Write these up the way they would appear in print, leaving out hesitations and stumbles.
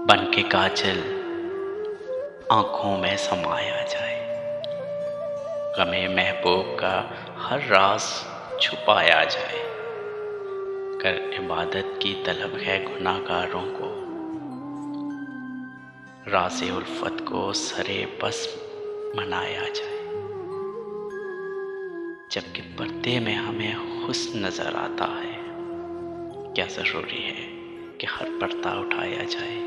बन के काजल आँखों में समाया जाए, गमे महबूब का हर राज छुपाया जाए। कर इबादत की तलब है गुनाहगारों को, राज़े उल्फत को सरे बस मनाया जाए। जबकि पर्दे में हमें हुस्न नज़र आता है, क्या ज़रूरी है कि हर पर्दा उठाया जाए।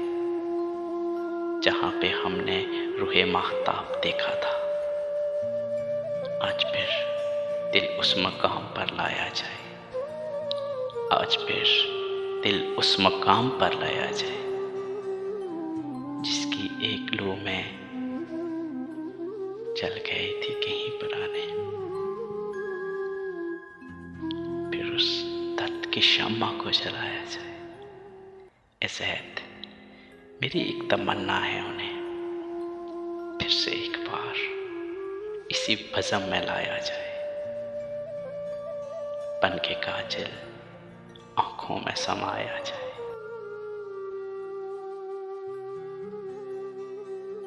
जहाँ पे हमने रूहे माहताब देखा था, आज फिर दिल उस मकाम पर लाया जाए। आज फिर दिल उस मकाम पर लाया जाए जिसकी एक लू में जल गई थी कहीं पुराने। फिर उस दर्द की शम्मा को जलाया जाए। इस ऐद मेरी एक तमन्ना है उन्हें फिर से एक बार इसी बज़म में लाया जाए। बन के काजल आँखों में समाया जाए।